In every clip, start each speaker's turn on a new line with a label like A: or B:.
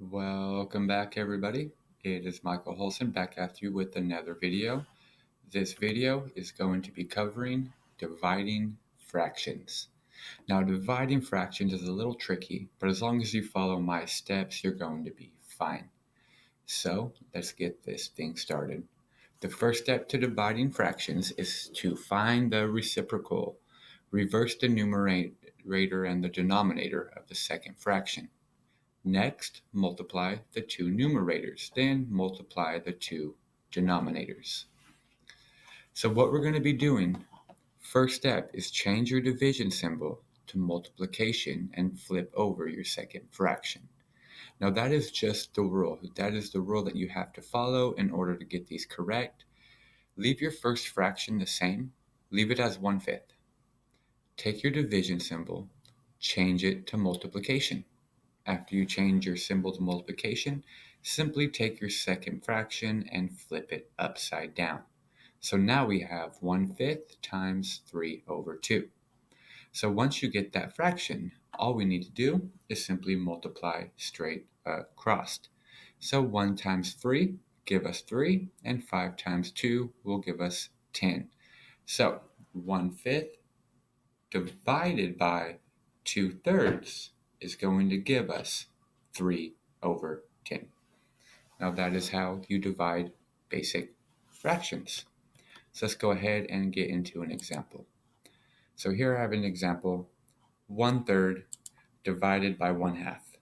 A: Welcome back, everybody. It is Michael Holson back after you with another video. This video is going to be covering dividing fractions. Now, dividing fractions is a little tricky, but as long as you follow my steps, you're going to be fine. So, let's get this thing started. The first step to dividing fractions is to find the reciprocal. Reverse the numerator and the denominator of the second fraction. Next, multiply the two numerators, then multiply the two denominators. So what we're going to be doing, first step is change your division symbol to multiplication and flip over your second fraction. Now that is just the rule. That is the rule that you have to follow in order to get these correct. Leave your first fraction the same. Leave it as 1/5. Take your division symbol, change it to multiplication. After you change your symbol to multiplication, simply take your second fraction and flip it upside down. So now we have 1/5 times 3/2. So once you get that fraction, all we need to do is simply multiply straight across. So 1 times 3 give us 3, and 5 times 2 will give us 10. So 1/5 divided by 2/3 is going to give us 3/10. Now that is how you divide basic fractions. So let's go ahead and get into an example. So here I have an example, 1/3 divided by 1/2.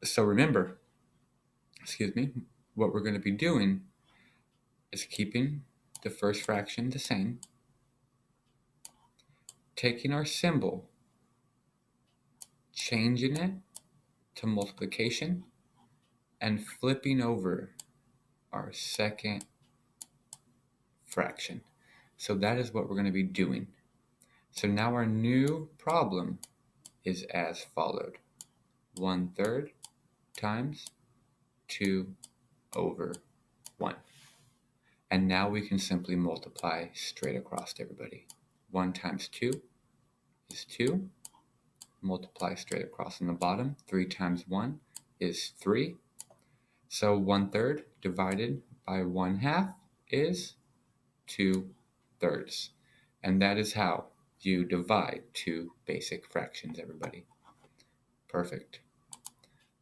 A: So remember, what we're going to be doing is keeping the first fraction the same, taking our symbol, changing it to multiplication, and flipping over our second fraction. So that is what we're going to be doing. So now our new problem is as followed. 1/3 times 2/1. And now we can simply multiply straight across to everybody. 1 times 2 is 2. Multiply straight across on the bottom. 3 times 1 is 3. So 1/3 divided by 1/2 is 2/3. And that is how you divide two basic fractions, everybody. Perfect.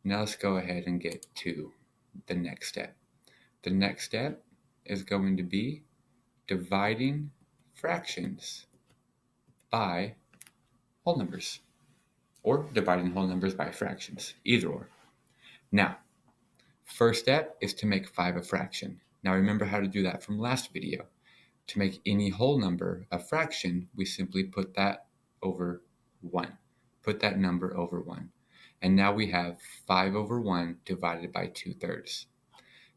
A: Now let's go ahead and get to the next step. The next step is going to be dividing fractions by whole numbers, or dividing whole numbers by fractions, either or. Now, first step is to make 5 a fraction. Now remember how to do that from last video. To make any whole number a fraction, we simply put that over 1. Put that number over 1. And now we have 5/1 divided by 2/3.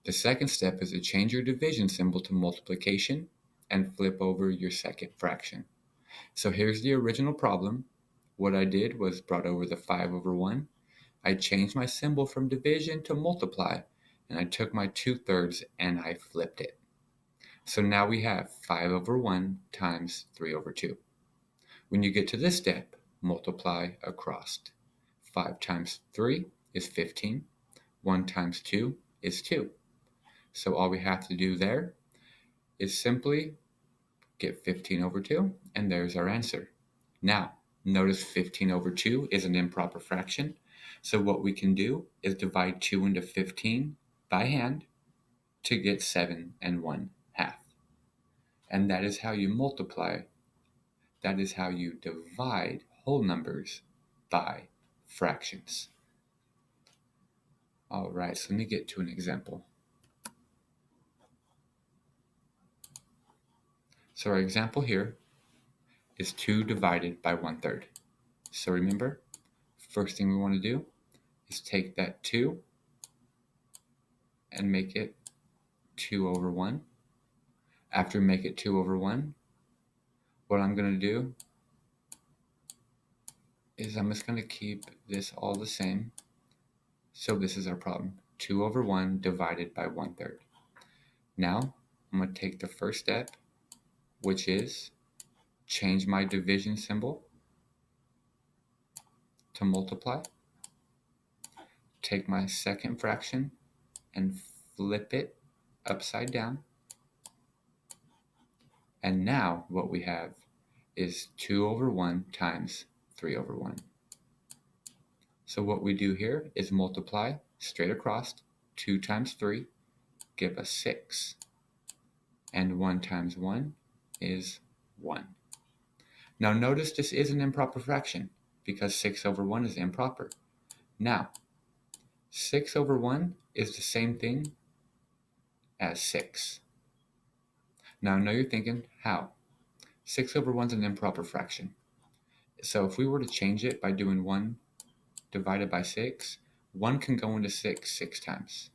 A: The second step is to change your division symbol to multiplication and flip over your second fraction. So here's the original problem. What I did was brought over the 5/1. I changed my symbol from division to multiply, and I took my 2/3 and I flipped it. So now we have 5/1 times 3/2. When you get to this step, multiply across. 5 times 3 is 15. 1 times 2 is 2. So all we have to do there is simply get 15/2, and there's our answer. Now, notice 15/2 is an improper fraction. So what we can do is divide 2 into 15 by hand to get 7 1/2. And that is how you multiply. That is how you divide whole numbers by fractions. All right, so let me get to an example. So our example here is 2 divided by 1/3. So remember, first thing we want to do is take that 2 and make it 2/1. After we make it 2/1, what I'm going to do is I'm just going to keep this all the same. So this is our problem. 2/1 divided by 1/3. Now, I'm going to take the first step, which is change my division symbol to multiply. take my second fraction and flip it upside down. And now what we have is 2 over 1 times 3 over 1. So what we do here is multiply straight across. 2 times 3 give us 6. And 1 times 1 is 1. Now notice this is an improper fraction because 6 over 1 is improper. Now, 6 over 1 is the same thing as 6. Now I know you're thinking, how? 6 over 1 is an improper fraction. So if we were to change it by doing 1 divided by 6, 1 can go into 6 times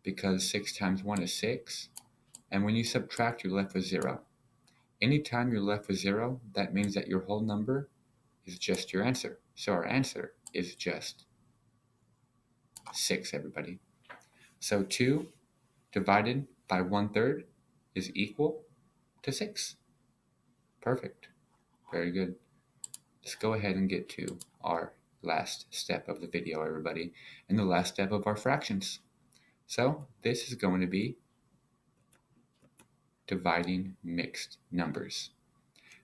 A: because 6 times 1 is 6. And when you subtract, you're left with 0. Anytime you're left with 0, that means that your whole number is just your answer. So our answer is just 6, everybody. So 2 divided by 1/3 is equal to 6. Perfect. Very good. Let's go ahead and get to our last step of the video, everybody, and the last step of our fractions. So this is going to be dividing mixed numbers.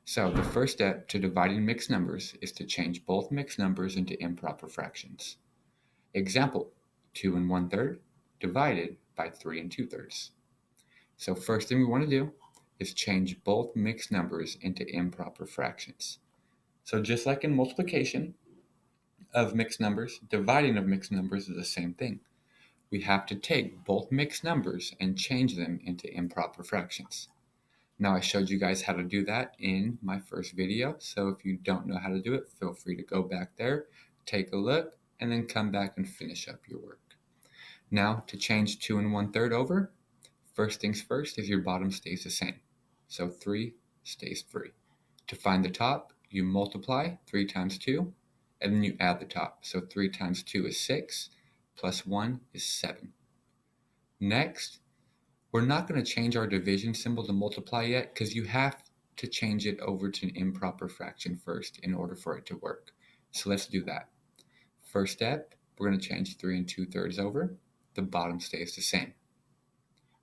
A: So the first step to dividing mixed numbers is to change both mixed numbers into improper fractions. Example, 2 1/3 divided by 3 2/3. So first thing we want to do is change both mixed numbers into improper fractions. So just like in multiplication of mixed numbers, dividing of mixed numbers is the same thing. We have to take both mixed numbers and change them into improper fractions. Now I showed you guys how to do that in my first video, so if you don't know how to do it, feel free to go back there, take a look, and then come back and finish up your work. Now to change 2 1/3 over, first things first is your bottom stays the same. So 3 stays 3. To find the top, you multiply 3 times 2, and then you add the top. So 3 times 2 is 6, plus 1 is 7. Next, we're not going to change our division symbol to multiply yet because you have to change it over to an improper fraction first in order for it to work. So let's do that. First step, we're going to change 3 2/3 over. The bottom stays the same.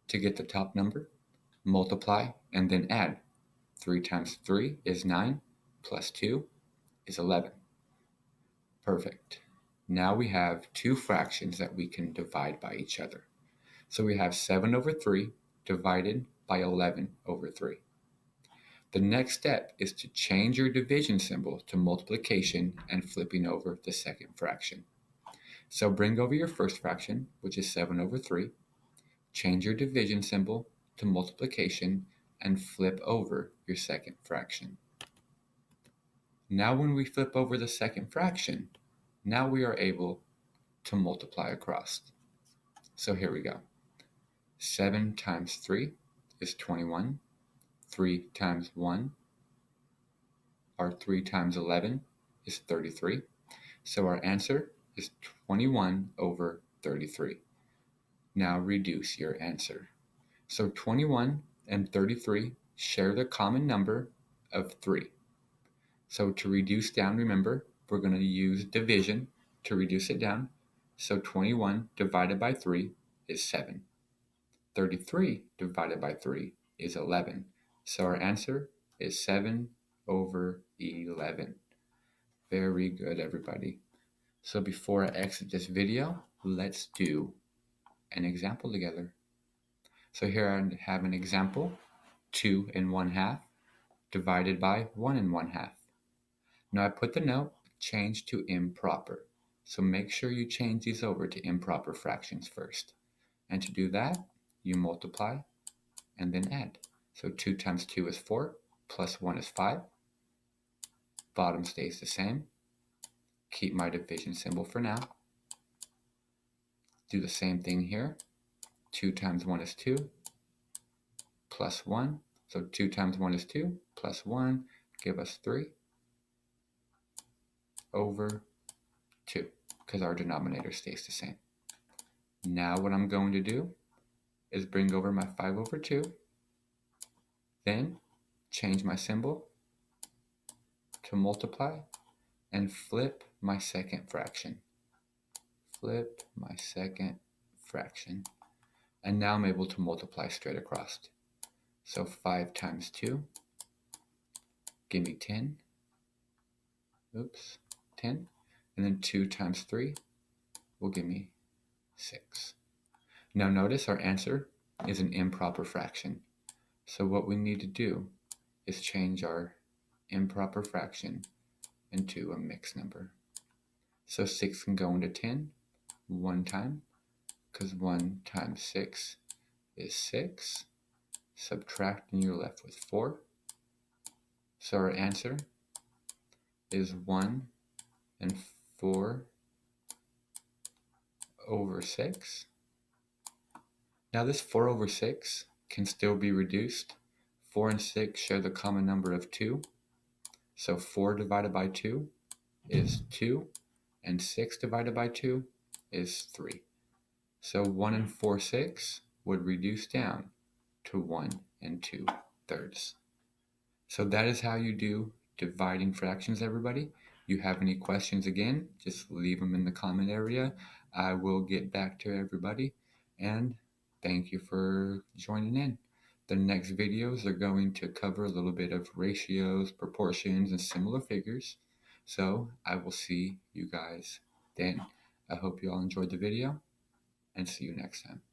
A: To get the top number, multiply and then add. 3 times 3 is 9, plus 2 is 11. Perfect. Now we have two fractions that we can divide by each other. So we have 7 over 3 divided by 11 over 3. The next step is to change your division symbol to multiplication and flipping over the second fraction. So bring over your first fraction, which is 7 over 3. Change your division symbol to multiplication and flip over your second fraction. Now when we flip over the second fraction, now we are able to multiply across. So here we go. 7 times 3 is 21. 3 times 1, or 3 times 11, is 33. So our answer is 21 over 33. Now reduce your answer. So 21 and 33 share the common number of 3. So to reduce down, remember, we're going to use division to reduce it down. So 21 divided by 3 is 7. 33 divided by 3 is 11. So our answer is 7 over 11. Very good, everybody. So before I exit this video, let's do an example together. So here I have an example, 2 1/2 divided by 1 1/2. Now I put the note, change to improper. So make sure you change these over to improper fractions first. And to do that, you multiply and then add. So 2 times 2 is 4, plus 1 is 5. Bottom stays the same. Keep my division symbol for now. Do the same thing here. 2 times 1 is 2, plus 1. So 2 times 1 is 2, plus 1, give us 3 over 2, because our denominator stays the same. Now what I'm going to do is bring over my 5 over 2, then change my symbol to multiply and flip my second fraction. flip my second fraction. And now I'm able to multiply straight across. So 5 times 2, give me 10. Oops, 10. And then 2 times 3 will give me 6. Now notice our answer is an improper fraction. So what we need to do is change our improper fraction into a mixed number. So 6 can go into 10 one time, because 1 times 6 is 6. Subtract and you're left with 4. So our answer is 1 and 4 over 6. Now this 4 over 6 can still be reduced. 4 and 6 share the common number of 2. So 4 divided by 2 is 2, and 6 divided by 2 is 3. So 1 and 4/6 would reduce down to 1 and 2/3. So that is how you do dividing fractions, everybody. You have any questions, again, just leave them in the comment area. I will get back to everybody, and thank you for joining in. The next videos are going to cover a little bit of ratios, proportions, and similar figures. So I will see you guys then. I hope you all enjoyed the video, and see you next time.